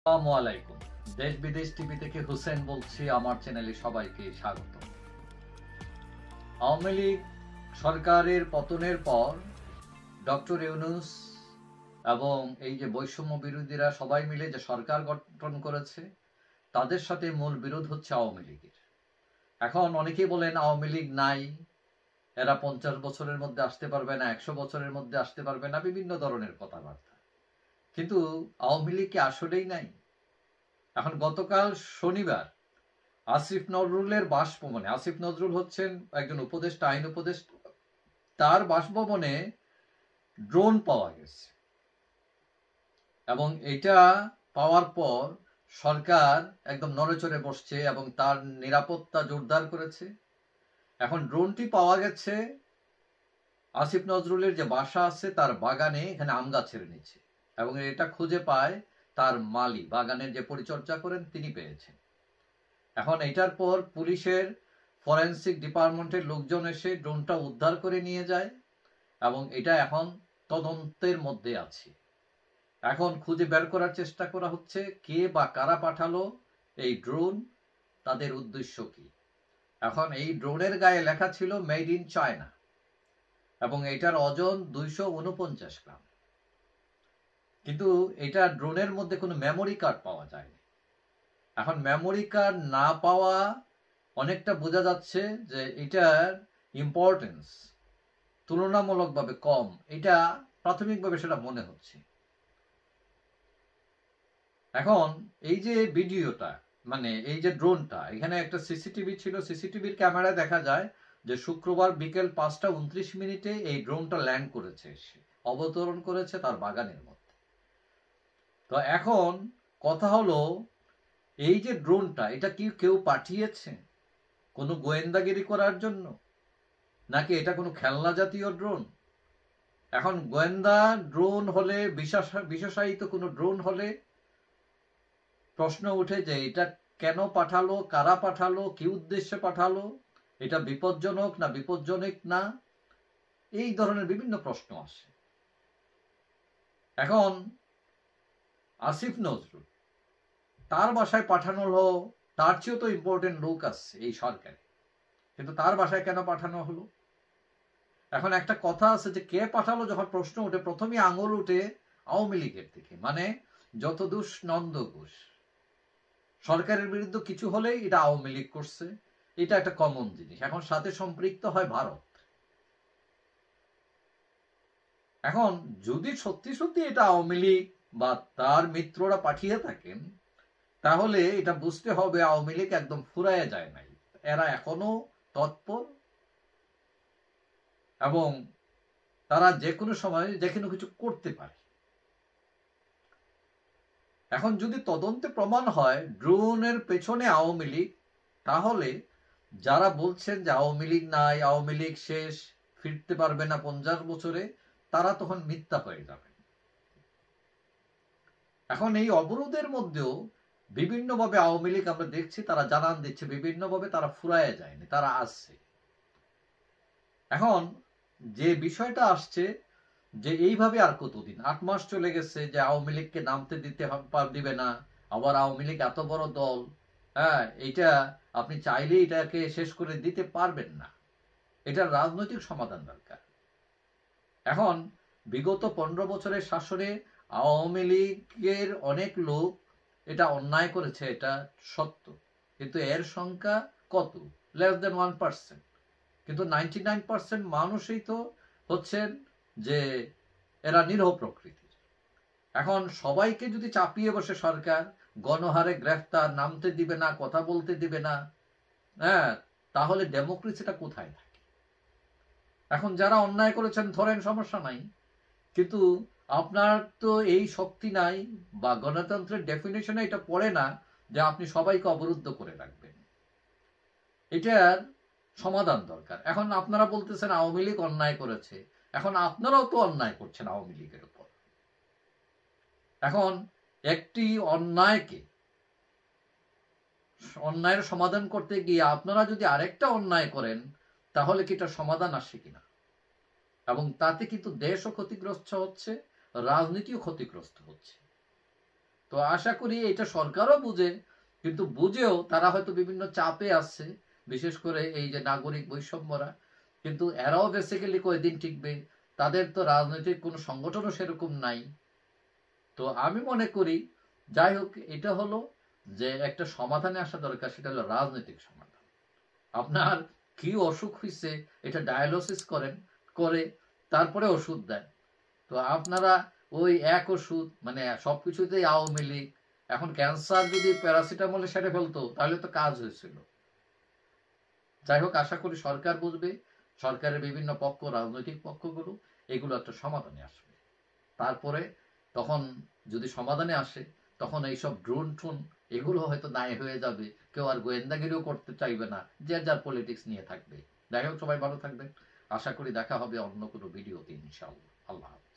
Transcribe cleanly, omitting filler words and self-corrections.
আসসালামু আলাইকুম। দেশ বিদেশ টিভি থেকে হুসেন বলছি। আমার চ্যানেলে সবাইকে স্বাগত। আওয়ামী লীগ সরকারের পতনের পর ডক্টর ইউনূস এবং এই যে বৈষম্য বিরোধীরা সবাই মিলে যে সরকার গঠন করেছে, তাদের সাথে মূল বিরোধ হচ্ছে আওয়ামী লীগের। এখন অনেকেই বলেন আওয়ামী লীগ নাই, এরা 50 বছরের মধ্যে আসতে পারবে না, 100 বছরের মধ্যে আসতে পারবে না, বিভিন্ন ধরনের কথাবার্তা। কিন্তু আওয়ামী লীগ কি আসলেই নাই? এখন গতকাল শনিবার আসিফ নজরুলের বাসভবনে, আসিফ নজরুল হচ্ছেন একজন উপদেষ্টা, আইন উপদেষ্টা, তার বাসভবনে ড্রোন পাওয়া গেছে এবং এটা পাওয়ার পর সরকার একদম নড়েচড়ে বসছে এবং তার নিরাপত্তা জোরদার করেছে। এখন ড্রোনটি পাওয়া গেছে আসিফ নজরুলের যে বাসা আছে তার বাগানে, এখানে আম গাছের নিচে, এবং এটা খুঁজে পায় তার মালি, বাগানের যে পরিচর্যা করেন তিনি পেয়েছেন। এখন এটার পর পুলিশের ফরেন্সিক ডিপার্টমেন্টের লোকজন এসে ড্রোনটা উদ্ধার করে নিয়ে যায় এবং এটা এখন তদন্তের মধ্যে আছে। এখন খুঁজে বের করার চেষ্টা করা হচ্ছে কে বা কারা পাঠালো এই ড্রোন, তাদের উদ্দেশ্য কি। এখন এই ড্রোনের গায়ে লেখা ছিল মেড ইন চায়না এবং এটার ওজন 249 গ্রাম, কিন্তু এটা ড্রোনের মধ্যে কোনো মেমোরি কার্ড পাওয়া যায়নি। এখন মেমোরি কার্ড না পাওয়া অনেকটা বোঝা যাচ্ছে যে এটার ইম্পর্টেন্স তুলনামূলকভাবে কম, এটা প্রাথমিকভাবে সেটা মনে হচ্ছে। এখন এই যে ভিডিওটা, মানে এই যে ড্রোনটা, এখানে একটা সিসিটিভি ছিল, সিসিটিভির ক্যামেরায় দেখা যায় যে শুক্রবার বিকেল 5টা 29 মিনিটে এই ড্রোনটা ল্যান্ড করেছে, অবতরণ করেছে তার বাগানের মধ্যে। তো এখন কথা হলো, এই যে ড্রোনটা, এটা কি কেউ পাঠিয়েছে কোনো গোয়েন্দাগিরি করার জন্য, নাকি এটা কোনো খেলনা জাতীয় ড্রোন? এখন গোয়েন্দা ড্রোন হলে, বিশেষায়িত কোনো ড্রোন হলে প্রশ্ন উঠে যে এটা কেন পাঠালো, কারা পাঠালো, কি উদ্দেশ্যে পাঠালো, এটা বিপজ্জনক না বিপজ্জনক না, এই ধরনের বিভিন্ন প্রশ্ন আসে। এখন আসিফ নজরুল, তার বাসায় পাঠানো হলো, তার চেয়েও তো ইম্পর্টেন্ট লোক আছে এই সরকারে, কিন্তু তার বাসায় কেন পাঠানো হলো? এখন একটা কথা আছে যে কে পাঠালো যখন প্রশ্ন উঠে, প্রথমেই আঙুল উঠে আওয়ামী লীগের দিকে, মানে যত দোষ নন্দ ঘোষ, সরকারের বিরুদ্ধে কিছু হলেই এটা আওয়ামী লীগ করছে, এটা একটা কমন জিনিস। এখন সাথে সম্পৃক্ত হয় ভারত। এখন যদি সত্যি সত্যি এটা আওয়ামী লীগ বা তার মিত্ররা পাঠিয়ে থাকেন, তাহলে এটা বুঝতে হবে আওয়ামী লীগ একদম ফুরাইয়া যায় নাই, এরা এখনো তৎপর এবং তারা যে কোনো সময় যে কোনো কিছু করতে পারে। এখন যদি তদন্তে প্রমাণ হয় ড্রোনের পেছনে আওয়ামী লীগ, তাহলে যারা বলছেন যে আওয়ামী লীগ নাই, আওয়ামী লীগ শেষ, ফিরতে পারবে না 50 বছরে, তারা তখন মিথ্যা হয়ে যাবে। এখন এই অবরোধের মধ্যেও বিভিন্নভাবে আওয়ামী লীগ আমরা দেখছি তারা জানান দিচ্ছে, বিভিন্নভাবে তারা ফুরাইয়া যায়নি, তারা আসছে। এখন যে বিষয়টা আসছে যে এইভাবে আর কতদিন, 8 মাস চলে গেছে যে আওয়ামী লীগকে নামতে দিবে না, আবার আওয়ামী লীগ এত বড় দল, হ্যাঁ, এটা আপনি চাইলে এটাকে শেষ করে দিতে পারবেন না, এটার রাজনৈতিক সমাধান দরকার। এখন বিগত 15 বছরের শাসনে আওয়ামী লীগের অনেক লোক এটা অন্যায় করেছে, এটা সত্য, কিন্তু এর সংখ্যা কত? less than 1%। কিন্তু 99% মানুষই তো হচ্ছেন যে এরা নিরহ প্রকৃতির। এখন সবাইকে যদি চাপিয়ে বসে সরকার গণহারে গ্রেফতার, নামতে দিবে না, কথা বলতে দিবে না, হ্যাঁ, তাহলে ডেমোক্রেসিটা কোথায় থাকে? এখন যারা অন্যায় করেছেন ধরেন, সমস্যা নাই, কিন্তু আপনার তো এই শক্তি নাই, বা গণতন্ত্রের ডেফিনেশনে এটা পড়ে না যে আপনি সবাইকে অবরুদ্ধ করে রাখবেন। এটার সমাধান দরকার। এখন আপনারা বলতেছেন আওয়ামী লীগ অন্যায় করেছে, এখন আপনারাও তো অন্যায় করছেন আওয়ামী লীগের উপর। এখন একটি অন্যায়ের সমাধান করতে গিয়ে আপনারা যদি আরেকটা অন্যায় করেন, তাহলে কি এটা সমাধান আসে কিনা? এবং তাতে কিন্তু দেশও ক্ষতিগ্রস্ত হচ্ছে, রাজনীতিও ক্ষতিগ্রস্ত হচ্ছে। তো আশা করি এটা সরকারও বুঝে, কিন্তু বুঝেও তারা হয়তো বিভিন্ন চাপে আছে, বিশেষ করে এই যে নাগরিক বৈষম্যরা, কিন্তু এরাও বেসিক্যালি কয়দিন টিকবে, তাদের তো রাজনৈতিক কোনো সংগঠনও সেরকম নাই। তো আমি মনে করি যাই হোক, এটা হলো যে একটা সমাধানে আসা দরকার, সেটা হলো রাজনৈতিক সমাধান। আপনার কি অসুখ হয়েছে এটা ডায়ালিসিস করেন, করে তারপরে ওষুধ দেন। তো আপনারা ওই এক ওষুধ মানে সবকিছুতেই আওয়ামী লীগ, এখন ক্যান্সার যদি প্যারাসিটামলে সেরে ফেলতো তাহলে তো কাজ হয়েছিল। যাই হোক, আশা করি সরকার বুঝবে, সরকারের বিভিন্ন পক্ষ, রাজনৈতিক পক্ষগুলো এগুলো একটা সমাধানে আসবে। তারপরে তখন যদি সমাধানে আসে, তখন এইসব ড্রোন ট্রোন এগুলো হয়তো দায় হয়ে যাবে, কেউ আর গোয়েন্দাগিরিও করতে চাইবে না, যে যার পলিটিক্স নিয়ে থাকবে। যাই হোক, সবাই ভালো থাকবেন। আশা করি দেখা হবে অন্য কোনো ভিডিওতে, ইনশাআল্লাহ। আল্লাহ হাফেজ।